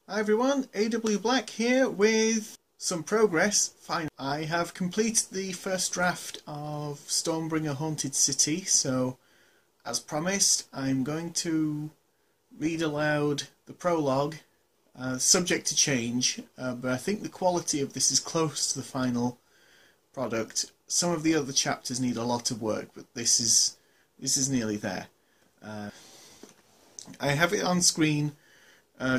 Hi everyone, A.W.Black here with some progress. Fine. I have completed the first draft of Stormbringer Haunted City, so as promised I'm going to read aloud the prologue, subject to change, but I think the quality of this is close to the final product. Some of the other chapters need a lot of work, but this is nearly there. I have it on screen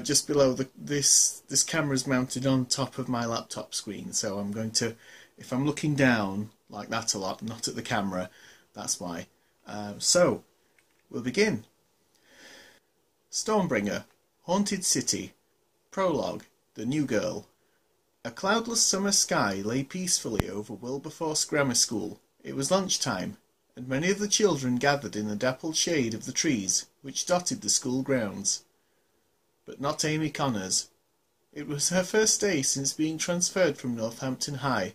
just below this camera is mounted on top of my laptop screen, so I'm going to, if I'm looking down like that a lot, not at the camera, that's why. So we'll begin. Stormbringer, Haunted City, Prologue, The New Girl. A cloudless summer sky lay peacefully over Wilberforce Grammar School. It was lunchtime, and many of the children gathered in the dappled shade of the trees which dotted the school grounds. But not Amy Connors. It was her first day since being transferred from Northampton High,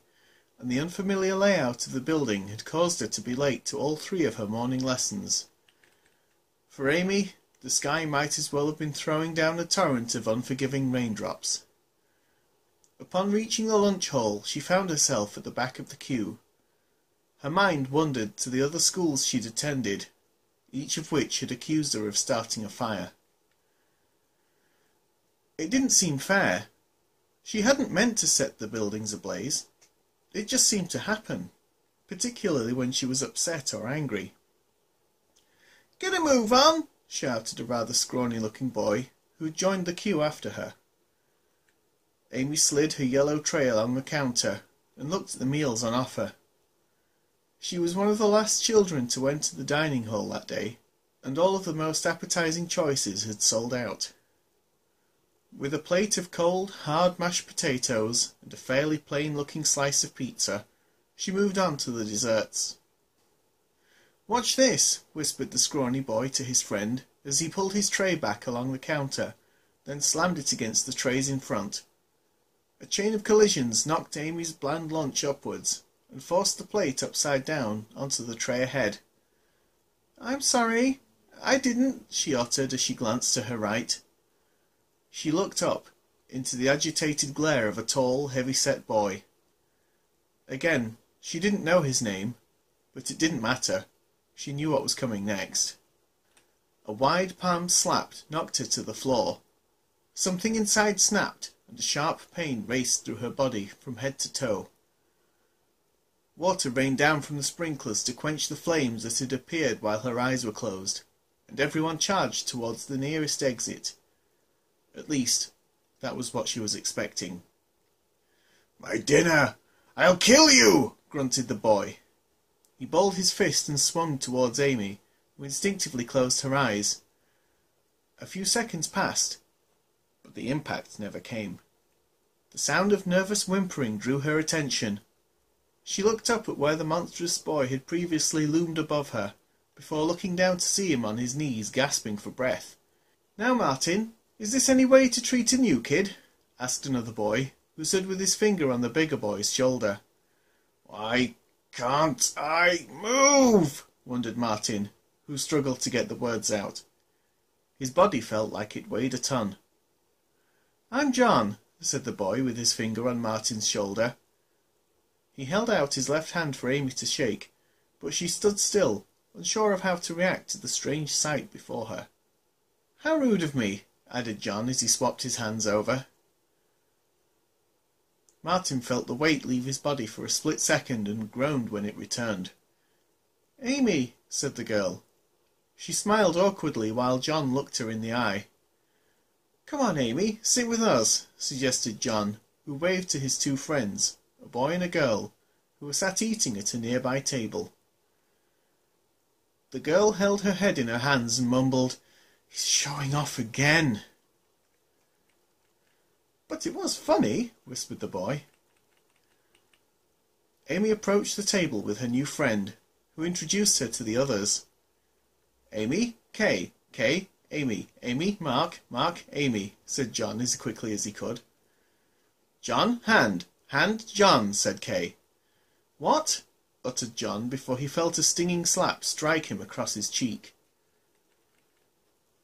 and the unfamiliar layout of the building had caused her to be late to all three of her morning lessons. For Amy, the sky might as well have been throwing down a torrent of unforgiving raindrops. Upon reaching the lunch hall, she found herself at the back of the queue. Her mind wandered to the other schools she'd attended, each of which had accused her of starting a fire. It didn't seem fair. She hadn't meant to set the buildings ablaze. It just seemed to happen, particularly when she was upset or angry. "Get a move on!" shouted a rather scrawny-looking boy, who had joined the queue after her. Amy slid her yellow tray along the counter and looked at the meals on offer. She was one of the last children to enter the dining hall that day, and all of the most appetizing choices had sold out. With a plate of cold, hard mashed potatoes and a fairly plain-looking slice of pizza, she moved on to the desserts. "Watch this," whispered the scrawny boy to his friend as he pulled his tray back along the counter, then slammed it against the trays in front. A chain of collisions knocked Amy's bland lunch upwards and forced the plate upside down onto the tray ahead. "I'm sorry, I didn't," she uttered as she glanced to her right. She looked up into the agitated glare of a tall, heavy-set boy. Again, she didn't know his name, but it didn't matter. She knew what was coming next. A wide-palmed slap knocked her to the floor. Something inside snapped, and a sharp pain raced through her body from head to toe. Water rained down from the sprinklers to quench the flames that had appeared while her eyes were closed, and everyone charged towards the nearest exit. At least, that was what she was expecting. "My dinner! I'll kill you!" grunted the boy. He balled his fist and swung towards Amy, who instinctively closed her eyes. A few seconds passed, but the impact never came. The sound of nervous whimpering drew her attention. She looked up at where the monstrous boy had previously loomed above her, before looking down to see him on his knees, gasping for breath. "Now, Martin, is this any way to treat a new kid?" asked another boy, who stood with his finger on the bigger boy's shoulder. "Why can't I move?" wondered Martin, who struggled to get the words out. His body felt like it weighed a ton. "I'm John," said the boy with his finger on Martin's shoulder. He held out his left hand for Amy to shake, but she stood still, unsure of how to react to the strange sight before her. "How rude of me," added John as he swapped his hands over. Martin felt the weight leave his body for a split second and groaned when it returned. "Amy," said the girl. She smiled awkwardly while John looked her in the eye. "Come on, Amy, sit with us," suggested John, who waved to his two friends, a boy and a girl, who were sat eating at a nearby table. The girl held her head in her hands and mumbled, "He's showing off again." "But it was funny," whispered the boy. Amy approached the table with her new friend, who introduced her to the others. "Amy, Kay, Kay, Amy, Amy, Mark, Mark, Amy," said John as quickly as he could. "John, hand, hand, John," said Kay. "What?" uttered John before he felt a stinging slap strike him across his cheek.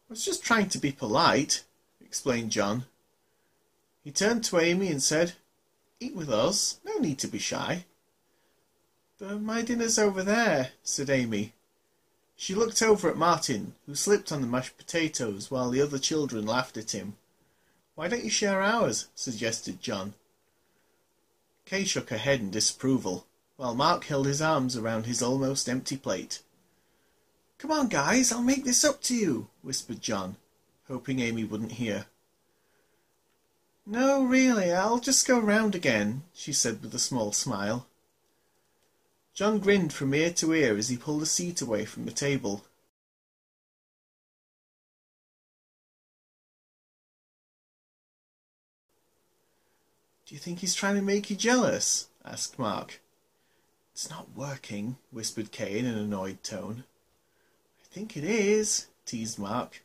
"I was just trying to be polite," explained John. He turned to Amy and said, "Eat with us, no need to be shy." "But my dinner's over there," said Amy. She looked over at Martin, who slipped on the mashed potatoes while the other children laughed at him. "Why don't you share ours?" suggested John. Kay shook her head in disapproval, while Mark held his arms around his almost empty plate. "Come on, guys, I'll make this up to you," whispered John, hoping Amy wouldn't hear. "No, really, I'll just go round again," she said with a small smile. John grinned from ear to ear as he pulled a seat away from the table. "Do you think he's trying to make you jealous?" asked Mark. "It's not working," whispered Kay in an annoyed tone. "I think it is," teased Mark.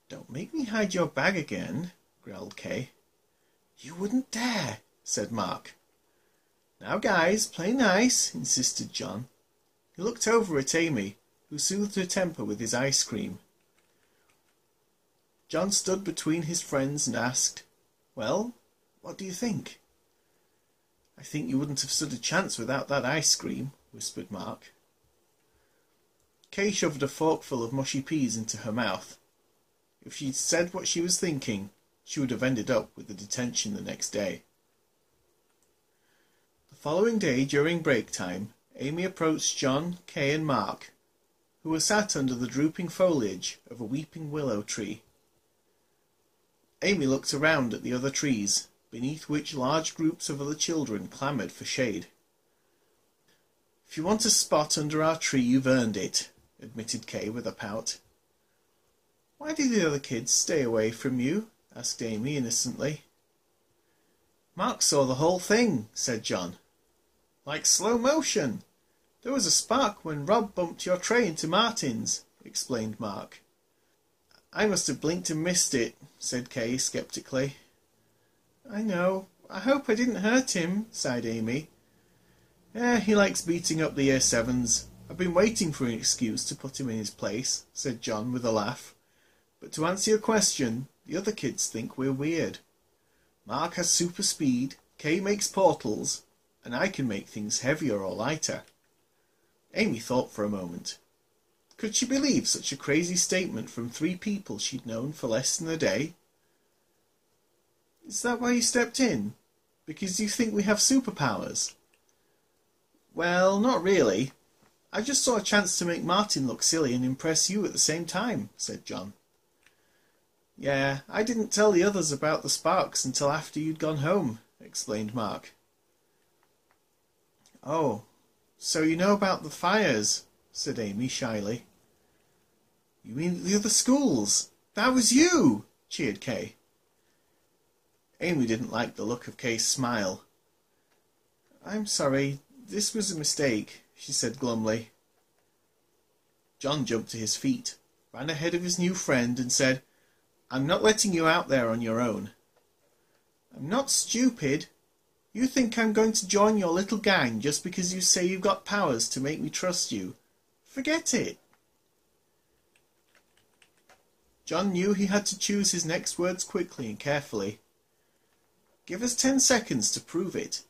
"Don't make me hide your bag again," growled Kay. "You wouldn't dare," said Mark. "Now, guys, play nice," insisted John. He looked over at Amy, who soothed her temper with his ice cream. John stood between his friends and asked, "Well, what do you think?" "I think you wouldn't have stood a chance without that ice cream," whispered Mark. Kay shoved a forkful of mushy peas into her mouth. If she'd said what she was thinking, she would have ended up with a detention the next day. The following day, during break time, Amy approached John, Kay and Mark, who were sat under the drooping foliage of a weeping willow tree. Amy looked around at the other trees, beneath which large groups of other children clamoured for shade. "If you want a spot under our tree, you've earned it," admitted Kay with a pout. "Why did the other kids stay away from you?" asked Amy innocently. "Mark saw the whole thing," said John. "Like slow motion. There was a spark when Rob bumped your tray into Martin's," explained Mark. "I must have blinked and missed it," said Kay sceptically. "I know. I hope I didn't hurt him," sighed Amy. He likes beating up the Year 7s. I've been waiting for an excuse to put him in his place," said John with a laugh. "But to answer your question, the other kids think we're weird. Mark has super speed, Kay makes portals, and I can make things heavier or lighter." Amy thought for a moment. Could she believe such a crazy statement from 3 people she'd known for less than a day? "Is that why you stepped in? Because you think we have superpowers?" "Well, not really. I just saw a chance to make Martin look silly and impress you at the same time," said John. "Yeah, I didn't tell the others about the sparks until after you'd gone home," explained Mark. "Oh, so you know about the fires," said Amy shyly. "You mean at the other schools? That was you!" cheered Kay. Amy didn't like the look of Kay's smile. "I'm sorry, this was a mistake," she said glumly. John jumped to his feet, ran ahead of his new friend and said, "I'm not letting you out there on your own." "I'm not stupid. You think I'm going to join your little gang just because you say you've got powers to make me trust you? Forget it." John knew he had to choose his next words quickly and carefully. "Give us 10 seconds to prove it.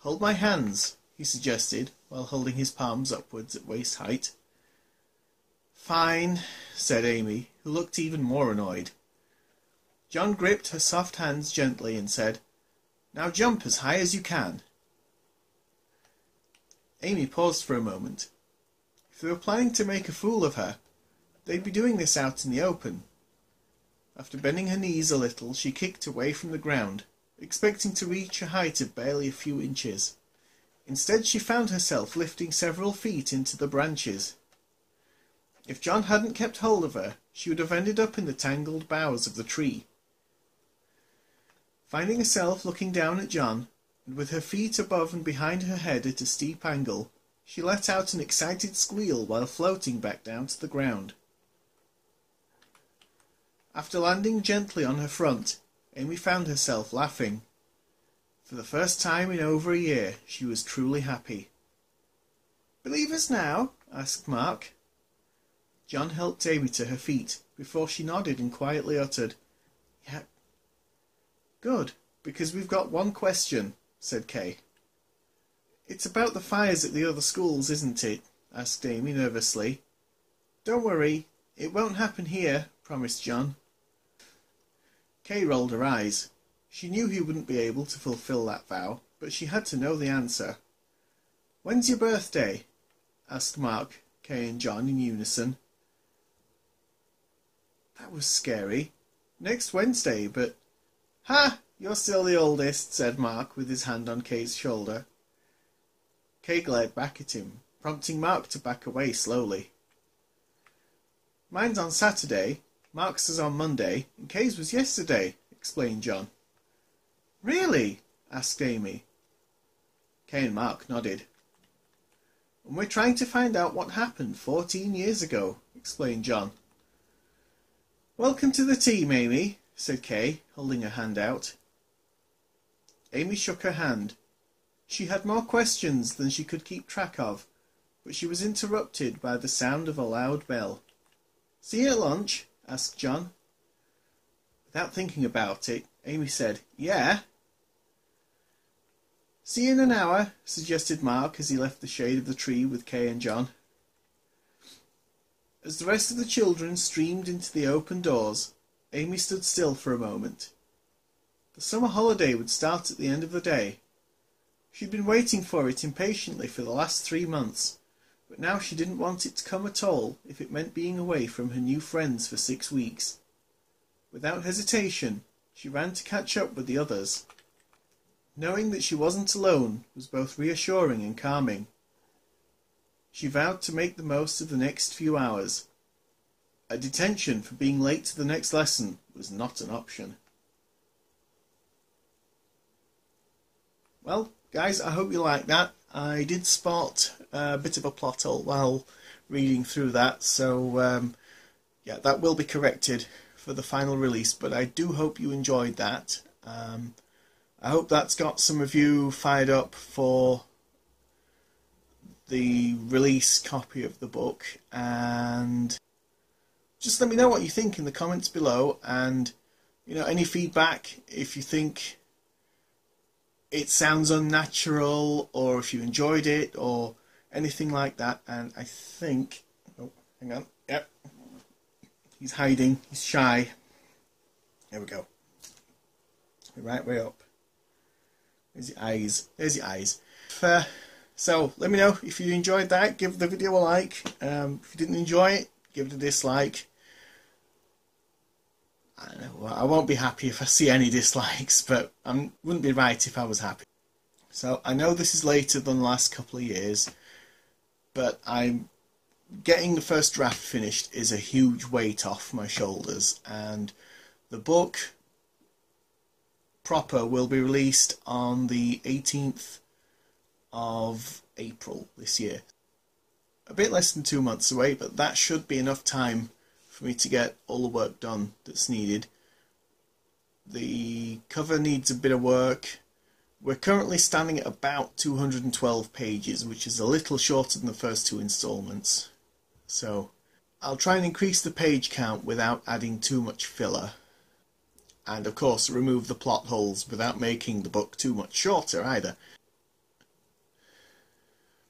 Hold my hands," he suggested, while holding his palms upwards at waist height. "Fine," said Amy, who looked even more annoyed. John gripped her soft hands gently and said, "Now jump as high as you can." Amy paused for a moment. If they were planning to make a fool of her, they'd be doing this out in the open. After bending her knees a little, she kicked away from the ground, expecting to reach a height of barely a few inches. Instead, she found herself lifting several feet into the branches. If John hadn't kept hold of her, she would have ended up in the tangled boughs of the tree. Finding herself looking down at John, and with her feet above and behind her head at a steep angle, she let out an excited squeal while floating back down to the ground. After landing gently on her front, Amy found herself laughing. For the first time in over a year, she was truly happy. "Believe us now?" asked Mark. John helped Amy to her feet, before she nodded and quietly uttered, "Yep." Good, because we've got one question, said Kay. It's about the fires at the other schools, isn't it? Asked Amy nervously. Don't worry, it won't happen here, promised John. Kay rolled her eyes. She knew he wouldn't be able to fulfil that vow, but she had to know the answer. When's your birthday? Asked Mark, Kay and John in unison. That was scary. Next Wednesday, but... Ha! You're still the oldest, said Mark with his hand on Kay's shoulder. Kay glared back at him, prompting Mark to back away slowly. Mine's on Saturday, Mark's is on Monday, and Kay's was yesterday, explained John. Really? Asked Amy. Kay and Mark nodded. And we're trying to find out what happened 14 years ago, explained John. Welcome to the team, Amy, said Kay, holding her hand out. Amy shook her hand. She had more questions than she could keep track of, but she was interrupted by the sound of a loud bell. See you at lunch? Asked John. Without thinking about it, Amy said, Yeah. See you in an hour, suggested Mark as he left the shade of the tree with Kay and John. As the rest of the children streamed into the open doors, Amy stood still for a moment. The summer holiday would start at the end of the day. She'd been waiting for it impatiently for the last 3 months, but now she didn't want it to come at all if it meant being away from her new friends for 6 weeks. Without hesitation, she ran to catch up with the others. Knowing that she wasn't alone was both reassuring and calming. She vowed to make the most of the next few hours. A detention for being late to the next lesson was not an option. Well, guys, I hope you liked that. I did spot a bit of a plot hole while reading through that, so yeah, that will be corrected for the final release, but I do hope you enjoyed that. I hope that's got some of you fired up for the release copy of the book, and just let me know what you think in the comments below, and any feedback if you think it sounds unnatural or if you enjoyed it or anything like that. And I think, oh, hang on, yep, he's hiding, he's shy. There we go. The right way up. There's your eyes. There's your eyes. So let me know if you enjoyed that. Give the video a like. If you didn't enjoy it, give it a dislike. I don't know, I won't be happy if I see any dislikes, but I wouldn't be right if I was happy. So I know this is later than the last couple of years, but I'm getting the first draft finished is a huge weight off my shoulders, and the book proper will be released on the 18th of April this year. A bit less than 2 months away, but that should be enough time for me to get all the work done that's needed. The cover needs a bit of work. We're currently standing at about 212 pages, which is a little shorter than the first 2 installments. So I'll try and increase the page count without adding too much filler. And of course remove the plot holes without making the book too much shorter either.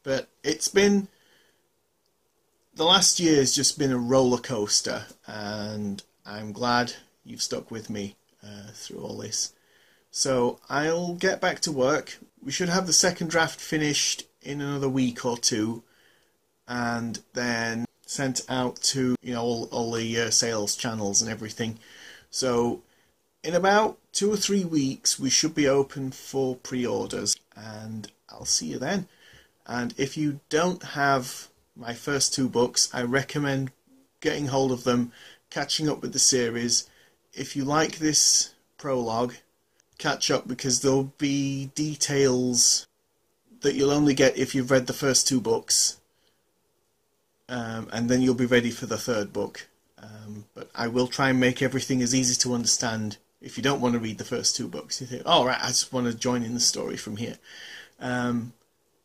But it's been... the last year has just been a roller coaster, and I'm glad you've stuck with me through all this. So I'll get back to work. We should have the second draft finished in another week or 2, and then sent out to all the sales channels and everything. So in about 2 or 3 weeks we should be open for pre-orders, and I'll see you then. And if you don't have my first 2 books, I recommend getting hold of them, catching up with the series. If you like this prologue, catch up, because there'll be details that you'll only get if you've read the first 2 books, and then you'll be ready for the 3rd book. But I will try and make everything as easy to understand if you don't want to read the first 2 books. You think, oh right, I just want to join in the story from here.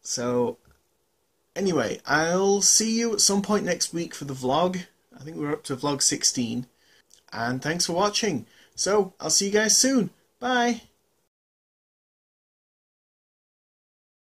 So anyway, I'll see you at some point next week for the vlog. I think we're up to vlog 16. And thanks for watching. So I'll see you guys soon. Bye.